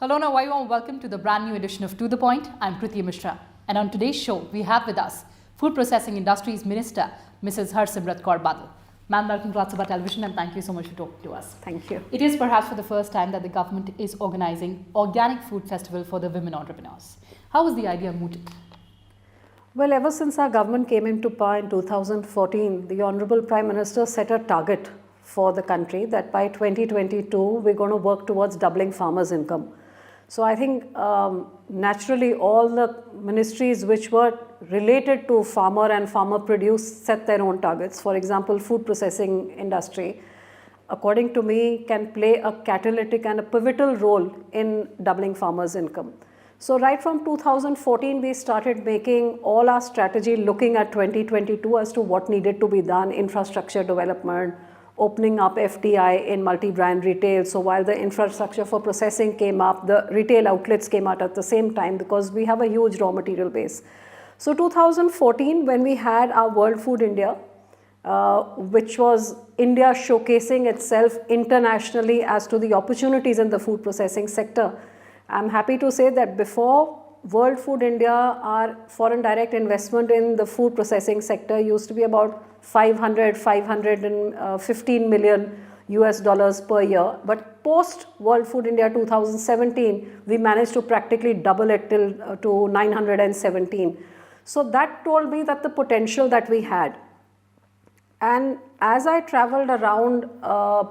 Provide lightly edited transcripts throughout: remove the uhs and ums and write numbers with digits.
Hello and a very warm welcome to the brand new edition of To The Point. I'm Kriti Mishra. And on today's show, we have with us Food Processing Industries Minister, Mrs. Harsimrat Kaur Badal. Ma'am, welcome to Rajya Sabha Television and thank you so much for talking to us. Thank you. It is perhaps for the first time that the government is organizing Organic Food Festival for the women entrepreneurs. How was the idea mooted? Well, ever since our government came into power in 2014, the Honorable Prime Minister set a target for the country that by 2022, we're going to work towards doubling farmers' income. So I think naturally all the ministries which were related to farmer and farmer produce set their own targets. For example, food processing industry, according to me, can play a catalytic and a pivotal role in doubling farmers' income. So right from 2014, we started making all our strategy looking at 2022 as to what needed to be done, infrastructure development, opening up FDI in multi-brand retail. So while the infrastructure for processing came up, the retail outlets came out at the same time because we have a huge raw material base. So 2014, when we had our World Food India, which was India showcasing itself internationally as to the opportunities in the food processing sector, I'm happy to say that before World Food India, our foreign direct investment in the food processing sector used to be about 515 million US dollars per year. But post World Food India 2017, we managed to practically double it to 917. So that told me that the potential that we had. And as I traveled around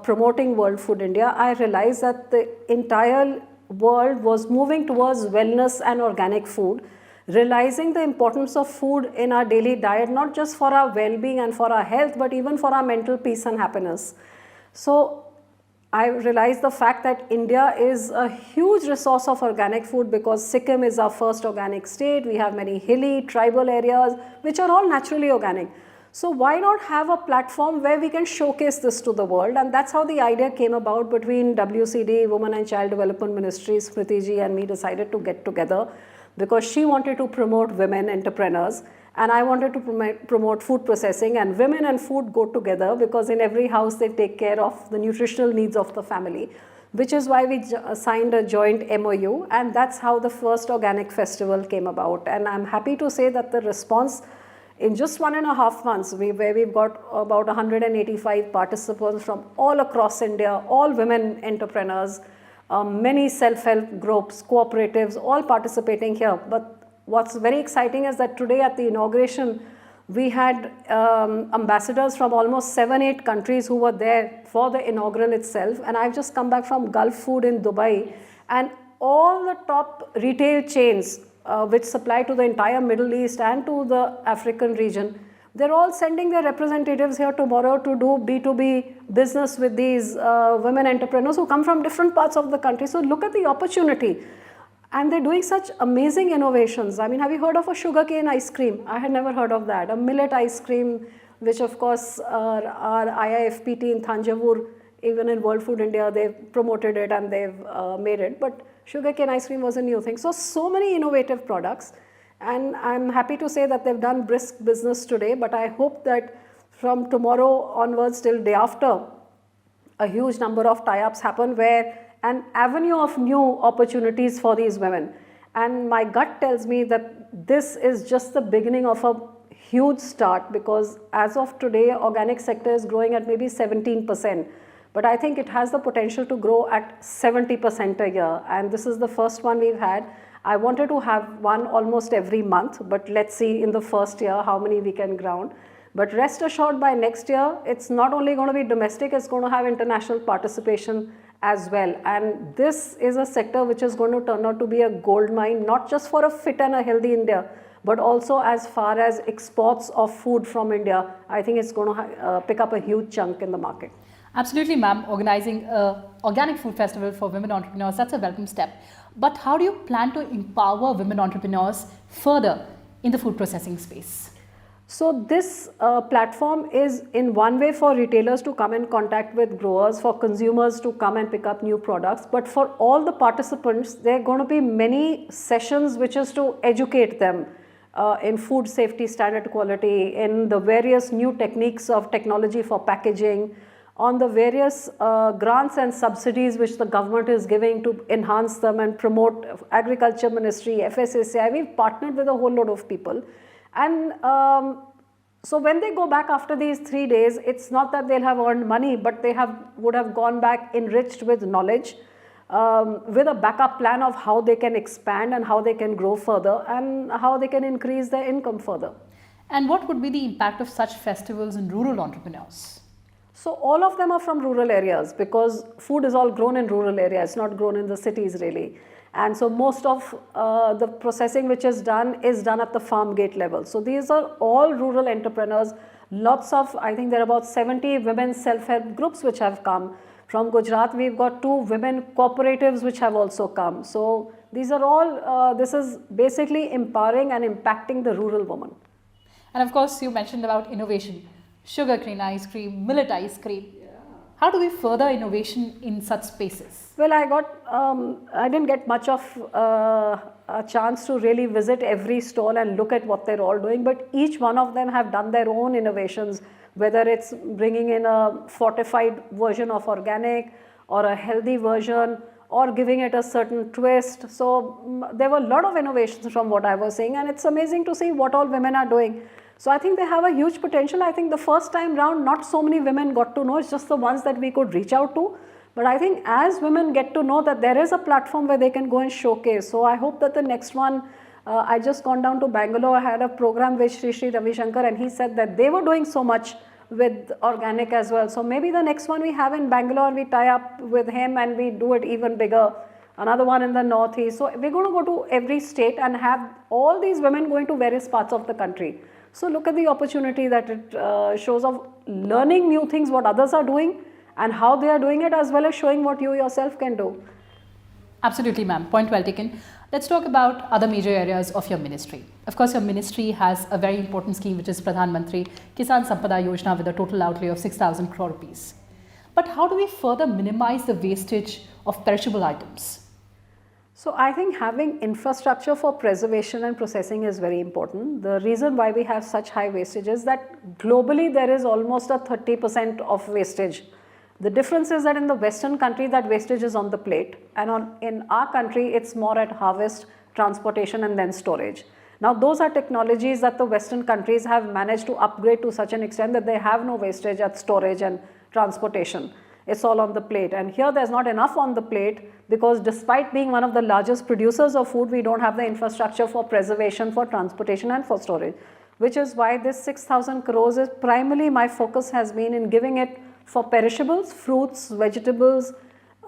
promoting World Food India, I realized that the entire world was moving towards wellness and organic food, realizing the importance of food in our daily diet, not just for our well-being and for our health, but even for our mental peace and happiness. So I realized the fact that India is a huge resource of organic food because Sikkim is our first organic state. We have many hilly, tribal areas, which are all naturally organic. So why not have a platform where we can showcase this to the world? And that's how the idea came about between WCD, Women and Child Development Ministries, Kriti ji and me decided to get together because she wanted to promote women entrepreneurs and I wanted to promote food processing, and women and food go together because in every house they take care of the nutritional needs of the family, which is why we signed a joint MOU, and that's how the first organic festival came about. And I'm happy to say that the response in just 1.5 months, where we've got about 185 participants from all across India, all women entrepreneurs, many self-help groups, cooperatives, all participating here. But what's very exciting is that today at the inauguration, we had ambassadors from almost 7-8 countries who were there for the inaugural itself. And I've just come back from Gulf Food in Dubai, and all the top retail chains which supply to the entire Middle East and to the African region, they're all sending their representatives here tomorrow to do B2B business with these women entrepreneurs who come from different parts of the country. So look at the opportunity. And they're doing such amazing innovations. I mean, have you heard of a sugarcane ice cream? I had never heard of that. A millet ice cream, which of course our IIFPT in Thanjavur, even in World Food India, they've promoted it and they've made it. But sugarcane ice cream was a new thing. So many innovative products. And I'm happy to say that they've done brisk business today. But I hope that from tomorrow onwards till day after, a huge number of tie-ups happen where an avenue of new opportunities for these women. And my gut tells me that this is just the beginning of a huge start because as of today, organic sector is growing at maybe 17%. But I think it has the potential to grow at 70% a year. And this is the first one we've had. I wanted to have one almost every month, but let's see in the first year how many we can ground. But rest assured by next year, it's not only going to be domestic, it's going to have international participation as well. And this is a sector which is going to turn out to be a gold mine, not just for a fit and a healthy India, but also as far as exports of food from India. I think it's going to pick up a huge chunk in the market. Absolutely, ma'am. Organizing an organic food festival for women entrepreneurs, that's a welcome step. But how do you plan to empower women entrepreneurs further in the food processing space? So this platform is in one way for retailers to come in contact with growers, for consumers to come and pick up new products. But for all the participants, there are going to be many sessions which is to educate them in food safety, standard quality, in the various new techniques of technology for packaging, on the various grants and subsidies which the government is giving to enhance them and promote. Agriculture Ministry, FSSAI, we've partnered with a whole lot of people. And so when they go back after these 3 days, it's not that they'll have earned money, but they would have gone back enriched with knowledge, with a backup plan of how they can expand and how they can grow further and how they can increase their income further. And what would be the impact of such festivals in rural entrepreneurs? So all of them are from rural areas because food is all grown in rural areas, not grown in the cities really. And so most of the processing which is done at the farm gate level. So these are all rural entrepreneurs. Lots of, I think there are about 70 women self-help groups which have come. From Gujarat, we've got 2 women cooperatives which have also come. So these are all, this is basically empowering and impacting the rural woman. And of course, you mentioned about innovation, sugarcane ice cream, millet ice cream. How do we further innovation in such spaces? Well, I didn't get much of a chance to really visit every stall and look at what they're all doing, but each one of them have done their own innovations, whether it's bringing in a fortified version of organic or a healthy version or giving it a certain twist. So there were a lot of innovations from what I was saying, and it's amazing to see what all women are doing. So I think they have a huge potential. I think the first time round, not so many women got to know, it's just the ones that we could reach out to. But I think as women get to know that there is a platform where they can go and showcase. So I hope that the next one, I just gone down to Bangalore, I had a program with Sri Ravi Shankar, and he said that they were doing so much with organic as well. So maybe the next one we have in Bangalore, we tie up with him and we do it even bigger. Another one in the northeast. So we're going to go to every state and have all these women going to various parts of the country. So look at the opportunity that it shows of learning new things, what others are doing and how they are doing it, as well as showing what you yourself can do. Absolutely, ma'am. Point well taken. Let's talk about other major areas of your ministry. Of course, your ministry has a very important scheme, which is Pradhan Mantri Kisan Sampada Yojana, with a total outlay of 6,000 crore rupees. But how do we further minimize the wastage of perishable items? So I think having infrastructure for preservation and processing is very important. The reason why we have such high wastage is that globally there is almost a 30% of wastage. The difference is that in the Western country that wastage is on the plate, and in our country it's more at harvest, transportation and then storage. Now those are technologies that the Western countries have managed to upgrade to such an extent that they have no wastage at storage and transportation. It's all on the plate, and here there's not enough on the plate because despite being one of the largest producers of food, we don't have the infrastructure for preservation, for transportation and for storage, which is why this 6,000 crores is primarily my focus has been in giving it for perishables, fruits, vegetables,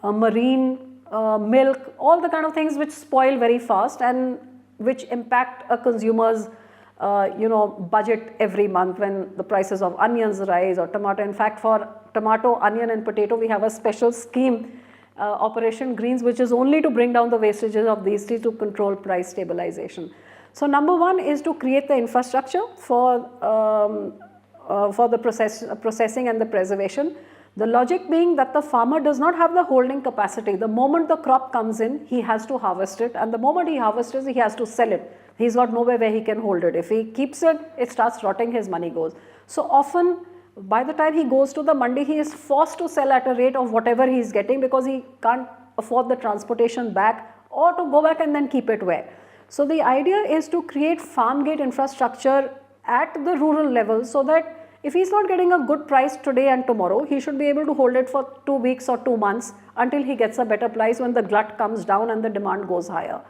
marine, milk, all the kind of things which spoil very fast and which impact a consumer's budget every month when the prices of onions rise or tomato. In fact, for tomato, onion and potato, we have a special scheme, Operation Greens, which is only to bring down the wastages of these three to control price stabilization. So number one is to create the infrastructure for the processing and the preservation. The logic being that the farmer does not have the holding capacity. The moment the crop comes in, he has to harvest it, and the moment he harvests it, he has to sell it. He's got nowhere where he can hold it. If he keeps it, it starts rotting, his money goes. So often, by the time he goes to the mandi, he is forced to sell at a rate of whatever he is getting because he can't afford the transportation back or to go back and then keep it where. So the idea is to create farm gate infrastructure at the rural level so that if he's not getting a good price today and tomorrow, he should be able to hold it for 2 weeks or 2 months until he gets a better price when the glut comes down and the demand goes higher.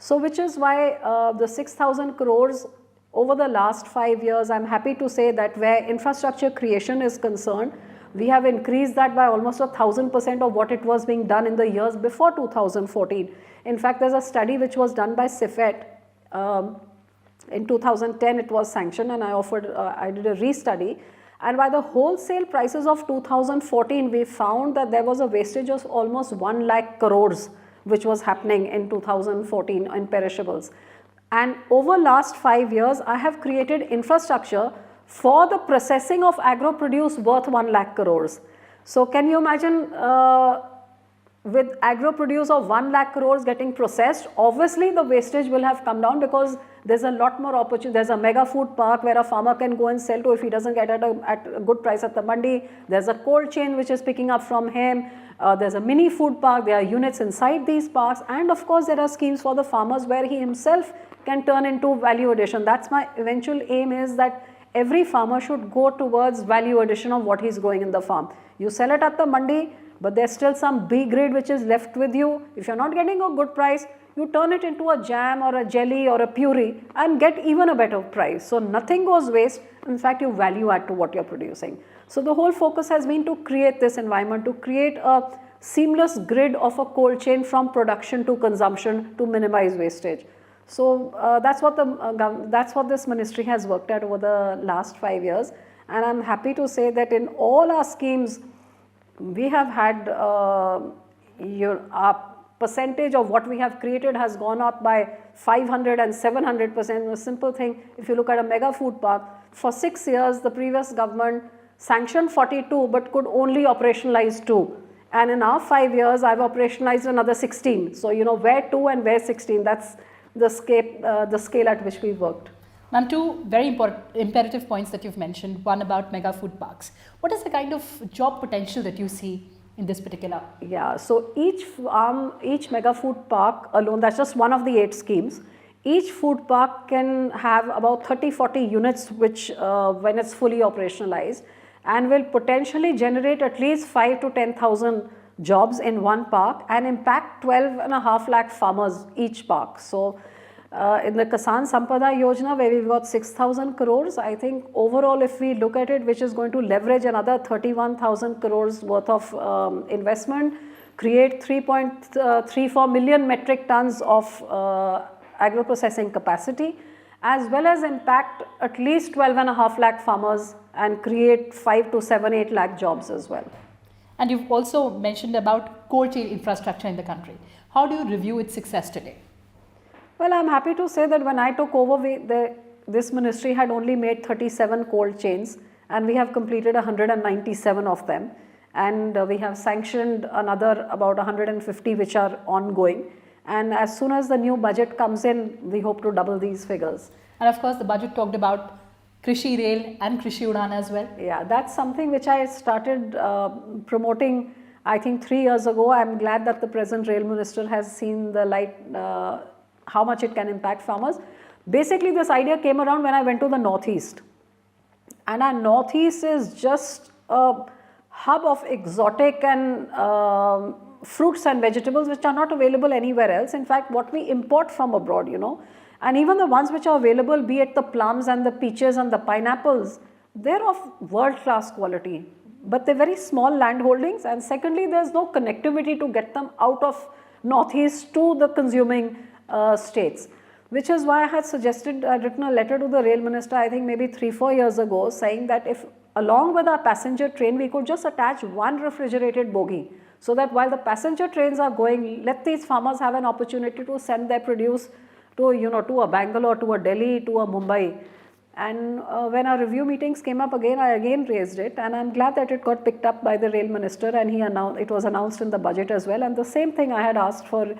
So which is why the 6,000 crores over the last 5 years, I'm happy to say that where infrastructure creation is concerned, we have increased that by almost 1,000% of what it was being done in the years before 2014. In fact, there's a study which was done by CIFET. In 2010 it was sanctioned, and I did a restudy, and by the wholesale prices of 2014 we found that there was a wastage of almost 1 lakh crores which was happening in 2014 in perishables. And over last 5 years I have created infrastructure for the processing of agro produce worth 1 lakh crores. So can you imagine with agro produce of 1 lakh crores getting processed, obviously the wastage will have come down because there's a lot more opportunity. There's a mega food park where a farmer can go and sell to if he doesn't get at a good price at the mandi. There's a cold chain which is picking up from him. There's a mini food park. There are units inside these parks, and of course there are schemes for the farmers where he himself can turn into value addition. That's my eventual aim, is that every farmer should go towards value addition of what he's growing in the farm. You sell it at the mandi, but there's still some B grade which is left with you. If you're not getting a good price, you turn it into a jam or a jelly or a puree and get even a better price. So nothing goes waste. In fact, you value add to what you're producing. So the whole focus has been to create this environment, to create a seamless grid of a cold chain from production to consumption to minimize wastage. So that's what this ministry has worked at over the last 5 years, and I'm happy to say that in all our schemes we have had our percentage of what we have created has gone up by 500 and 700%. A simple thing, if you look at a mega food park, for 6 years the previous government sanctioned 42 but could only operationalize 2. And in our 5 years I've operationalized another 16. So you know where 2 and where 16, that's the scale at which we worked. Ma'am, two very imperative points that you've mentioned. One about mega food parks. What is the kind of job potential that you see in this particular? Yeah, so each mega food park alone, that's just one of the 8 schemes. Each food park can have about 30-40 units which when it's fully operationalized, and will potentially generate at least 5 to 10,000 jobs in one park and impact 12.5 lakh farmers each park. So in the Kisan Sampada Yojana, where we've got 6,000 crores, I think overall if we look at it, which is going to leverage another 31,000 crores worth of investment, create 3.34 million metric tons of agro processing capacity, as well as impact at least 12.5 lakh farmers and create 5 to 8 lakh jobs as well. And you've also mentioned about cold chain infrastructure in the country. How do you review its success today? Well, I'm happy to say that when I took over, this ministry had only made 37 cold chains, and we have completed 197 of them. And we have sanctioned another about 150 which are ongoing. And as soon as the new budget comes in, we hope to double these figures. And of course, the budget talked about Krishi Rail and Krishi Udan as well. Yeah, that's something which I started promoting, I think 3 years ago. I'm glad that the present rail minister has seen the light, how much it can impact farmers. Basically, this idea came around when I went to the Northeast. And our Northeast is just a hub of exotic and fruits and vegetables which are not available anywhere else. In fact, what we import from abroad, you know, and even the ones which are available, be it the plums and the peaches and the pineapples, they're of world-class quality, but they're very small land holdings. And secondly, there's no connectivity to get them out of Northeast to the consuming states, which is why I had suggested, I'd written a letter to the rail minister, I think maybe 3-4 years ago, saying that if along with our passenger train, we could just attach one refrigerated bogie, so that while the passenger trains are going, let these farmers have an opportunity to send their produce to, you know, to a Bangalore, to a Delhi, to a Mumbai. And when our review meetings came up again, I again raised it, and I'm glad that it got picked up by the rail minister, and it was announced in the budget as well. And the same thing I had asked for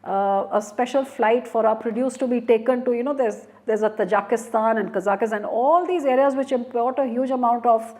a special flight for our produce to be taken to, you know, there's a Tajikistan and Kazakhstan, all these areas which import a huge amount of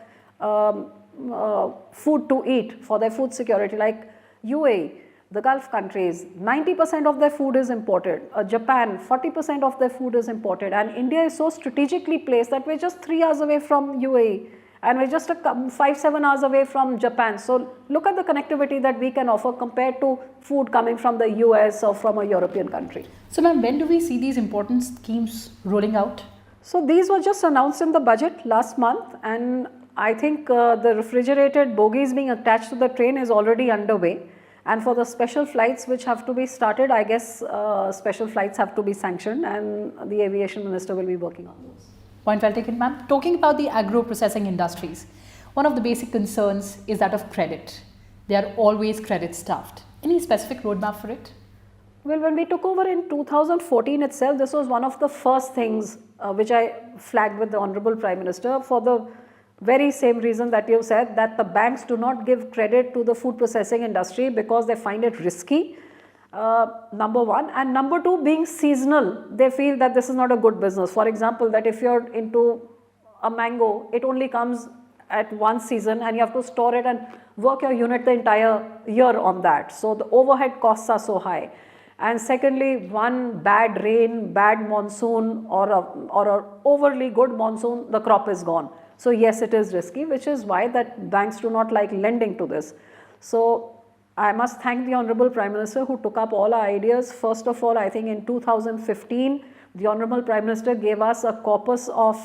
food to eat for their food security, like UAE, the Gulf countries, 90% of their food is imported. Japan, 40% of their food is imported. And India is so strategically placed that we're just 3 hours away from UAE, and we're just 5-7 hours away from Japan. So look at the connectivity that we can offer compared to food coming from the US or from a European country. So ma'am, when do we see these important schemes rolling out? So these were just announced in the budget last month, and I think the refrigerated bogies being attached to the train is already underway. And for the special flights which have to be started, I guess special flights have to be sanctioned, and the aviation minister will be working on those. Point well taken, ma'am. Talking about the agro processing industries, one of the basic concerns is that of credit. They are always credit stuffed. Any specific roadmap for it? Well, when we took over in 2014 itself, this was one of the first things which I flagged with the Honorable Prime Minister. For the very same reason that you said, that the banks do not give credit to the food processing industry because they find it risky, number one. And number two, being seasonal, they feel that this is not a good business. For example, that if you're into a mango, it only comes at one season and you have to store it and work your unit the entire year on that. So the overhead costs are so high. And secondly, one bad rain, bad monsoon, or a overly good monsoon, the crop is gone. So yes, it is risky, which is why that banks do not like lending to this. So I must thank the Honorable Prime Minister who took up all our ideas. First of all, I think in 2015, the Honorable Prime Minister gave us a corpus of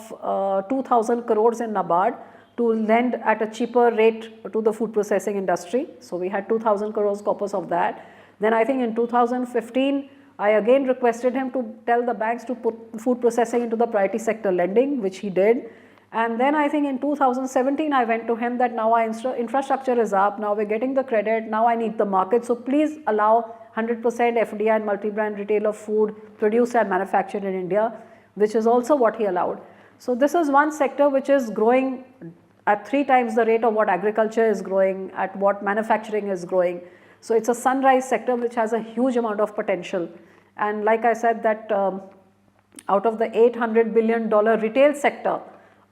2,000 crores in NABARD to lend at a cheaper rate to the food processing industry. So we had 2,000 crores corpus of that. Then I think in 2015, I again requested him to tell the banks to put food processing into the priority sector lending, which he did. And then I think in 2017, I went to him that now our infrastructure is up, now we're getting the credit, now I need the market. So please allow 100% FDI and multi-brand retail of food produced and manufactured in India, which is also what he allowed. So this is one sector which is growing at 3 times the rate of what agriculture is growing, at what manufacturing is growing. So it's a sunrise sector which has a huge amount of potential. And like I said that out of the $800 billion retail sector,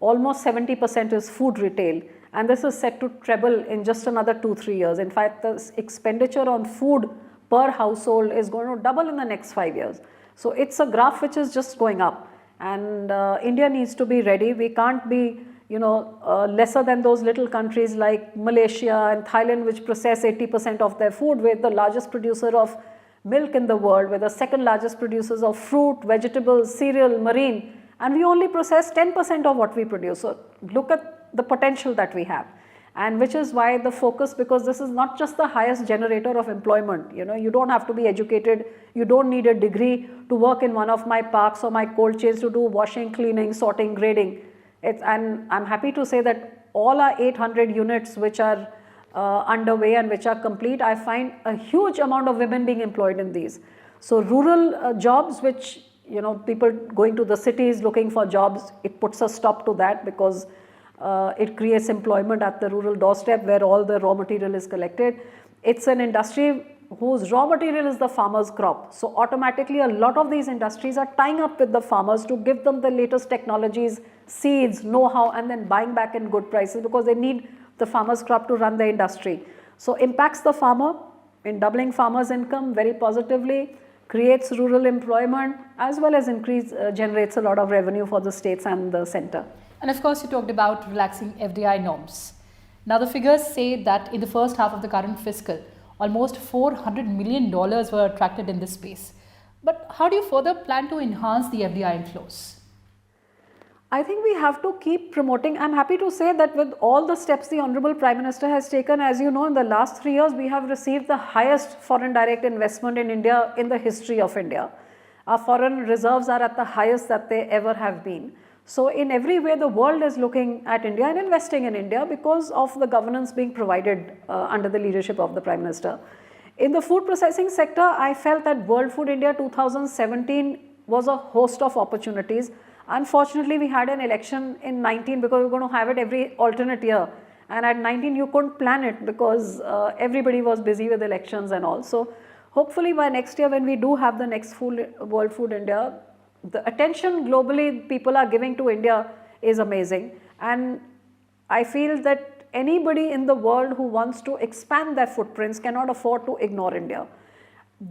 almost 70% is food retail, and this is set to treble in just another 2-3 years. In fact, the expenditure on food per household is going to double in the next 5 years. So it's a graph which is just going up, and India needs to be ready. We can't be lesser than those little countries like Malaysia and Thailand, which process 80% of their food. We're the largest producer of milk in the world. We're the second largest producers of fruit, vegetables, cereal, marine, and we only process 10% of what we produce. So look at the potential that we have, and which is why the focus, because this is not just the highest generator of employment. You don't have to be educated, you don't need a degree to work in one of my parks or my cold chains to do washing, cleaning, sorting, grading. And I'm happy to say that all our 800 units which are underway and which are complete, I find a huge amount of women being employed in these. So rural jobs, which people going to the cities looking for jobs, it puts a stop to that, because it creates employment at the rural doorstep where all the raw material is collected. It's an industry whose raw material is the farmer's crop. So automatically a lot of these industries are tying up with the farmers to give them the latest technologies, seeds, know-how, and then buying back in good prices, because they need the farmer's crop to run the industry. So impacts the farmer in doubling farmers' income very positively, creates rural employment, as well as generates a lot of revenue for the states and the center. And of course, you talked about relaxing FDI norms. Now the figures say that in the first half of the current fiscal, almost $400 million were attracted in this space. But how do you further plan to enhance the FDI inflows? I think we have to keep promoting. I'm happy to say that with all the steps the Honorable Prime Minister has taken, as you know, in the last 3 years, we have received the highest foreign direct investment in India in the history of India. Our foreign reserves are at the highest that they ever have been. So in every way, the world is looking at India and investing in India because of the governance being provided under the leadership of the Prime Minister. In the food processing sector, I felt that World Food India 2017 was a host of opportunities. Unfortunately, we had an election in 19 because we were going to have it every alternate year. And at 19, you couldn't plan it because everybody was busy with elections and all. So hopefully by next year, when we do have the next World Food India, the attention globally people are giving to India is amazing. And I feel that anybody in the world who wants to expand their footprints cannot afford to ignore India.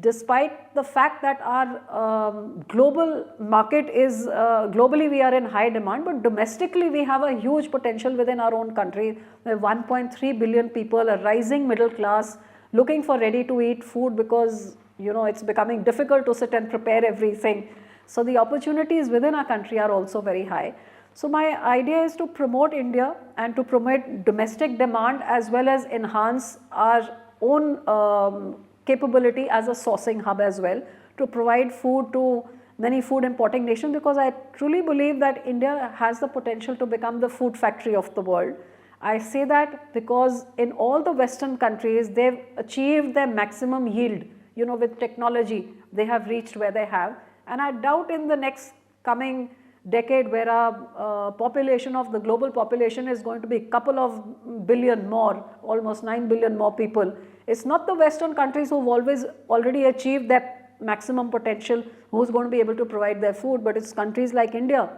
Despite the fact that our global market is, globally we are in high demand, but domestically we have a huge potential within our own country. There are 1.3 billion people, a rising middle class, looking for ready to eat food because it's becoming difficult to sit and prepare everything. So the opportunities within our country are also very high. So my idea is to promote India and to promote domestic demand as well as enhance our own capability as a sourcing hub as well, to provide food to many food importing nations, because I truly believe that India has the potential to become the food factory of the world. I say that because in all the Western countries, they've achieved their maximum yield, with technology, they have reached where they have. And I doubt in the next coming decade where our population of the global population is going to be a couple of billion more, almost 9 billion more people. It's not the Western countries who've already achieved their maximum potential who's going to be able to provide their food, but it's countries like India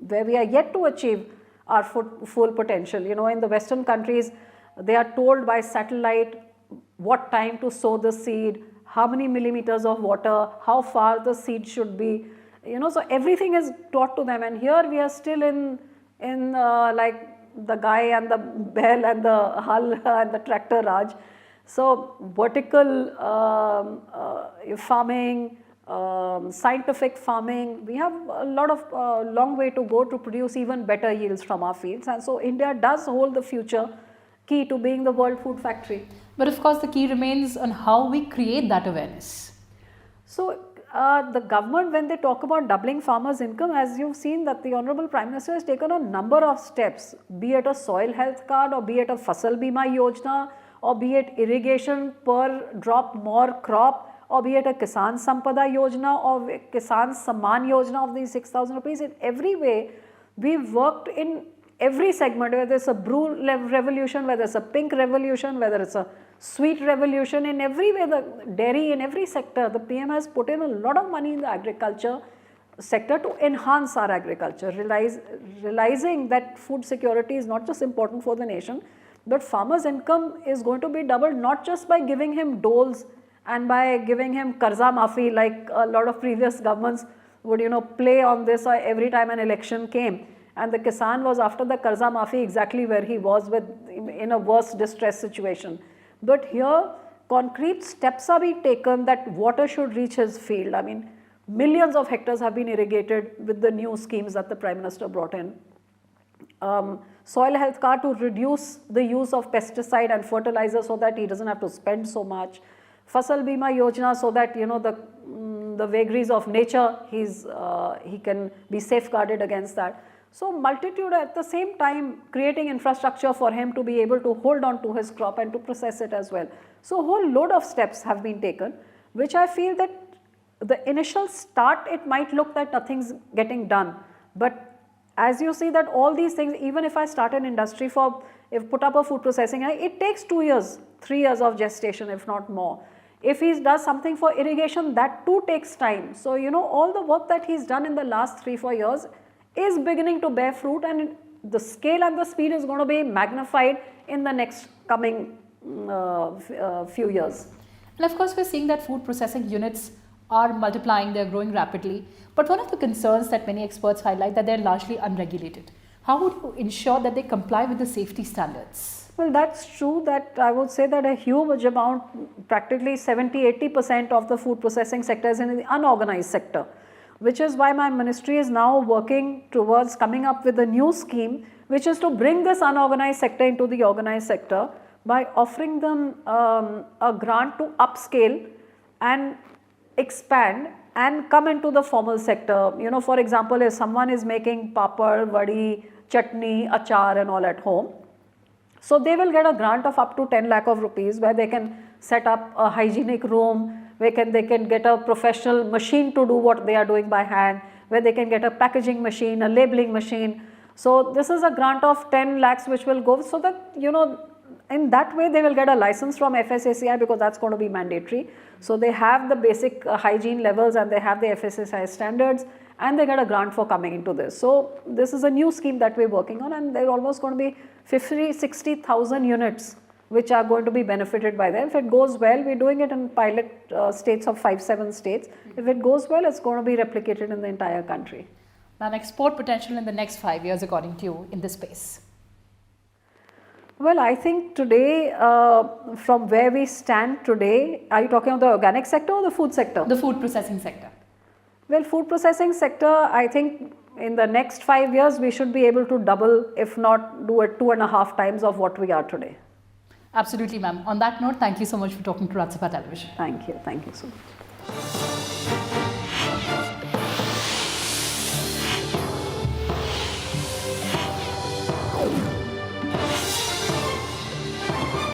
where we are yet to achieve our full potential. You know, in the Western countries, they are told by satellite what time to sow the seed, how many millimeters of water, how far the seed should be. You know, so everything is taught to them, and here we are still in like the guy and the bell and the hull and the tractor Raj. So vertical farming, scientific farming, we have a lot of long way to go to produce even better yields from our fields, and so India does hold the future key to being the world food factory. But of course the key remains on how we create that awareness. So the government, when they talk about doubling farmers' income, as you've seen that the Honorable Prime Minister has taken a number of steps, be it a soil health card or be it a Fasal Bima Yojana or be it irrigation per drop more crop or be it a Kisan Sampada Yojana or Kisan Samman Yojana of these 6,000 rupees. In every way, we've worked in every segment, whether it's a blue revolution, whether it's a pink revolution, whether it's a sweet revolution, in every way, the dairy, in every sector, the PM has put in a lot of money in the agriculture sector to enhance our agriculture, realizing that food security is not just important for the nation, but farmers' income is going to be doubled not just by giving him doles and by giving him karza maafi like a lot of previous governments would, you know, play on this every time an election came. And the Kisan was after the karza maafi exactly where he was in a worse distress situation. But here concrete steps are being taken that water should reach his field. I mean, millions of hectares have been irrigated with the new schemes that the Prime Minister brought in. Soil health card to reduce the use of pesticide and fertilizer so that he doesn't have to spend so much. Fasal Bima Yojana so that, you know, the vagaries of nature, he can be safeguarded against that. So multitude, at the same time creating infrastructure for him to be able to hold on to his crop and to process it as well. So a whole load of steps have been taken, which I feel that the initial start, it might look that nothing's getting done. But as you see that all these things, even if I start an industry put up a food processing, it takes 2 years, 3 years of gestation, if not more. If he does something for irrigation, that too takes time. So, you know, all the work that he's done in the last 3-4 years is beginning to bear fruit, and the scale and the speed is going to be magnified in the next coming few years. And of course, we're seeing that food processing units are multiplying, they're growing rapidly. But one of the concerns that many experts highlight that they're largely unregulated. How would you ensure that they comply with the safety standards? Well, that's true that I would say that a huge amount, practically 70-80% of the food processing sector is in the unorganized sector, which is why my ministry is now working towards coming up with a new scheme, which is to bring this unorganized sector into the organized sector by offering them a grant to upscale and expand and come into the formal sector. You know, for example, if someone is making papad, vadi, chutney, achar and all at home, so they will get a grant of up to 10 lakh of rupees where they can set up a hygienic room, where they can get a professional machine to do what they are doing by hand, where they can get a packaging machine, a labeling machine. So this is a grant of 10 lakhs which will go, so that, you know, in that way they will get a license from FSSAI because that's going to be mandatory. So they have the basic hygiene levels and they have the FSSAI standards and they get a grant for coming into this. So this is a new scheme that we're working on, and they're almost going to be 50-60,000 units which are going to be benefited by them. If it goes well, we're doing it in pilot states of 5-7 states. If it goes well, it's going to be replicated in the entire country. And export potential in the next 5 years according to you in this space? Well, I think today, from where we stand today, are you talking about the organic sector or the food sector? The food processing sector. Well, food processing sector, I think in the next 5 years, we should be able to double, if not do it 2.5 times of what we are today. Absolutely, ma'am. On that note, thank you so much for talking to Rajya Sabha Television. Thank you so much.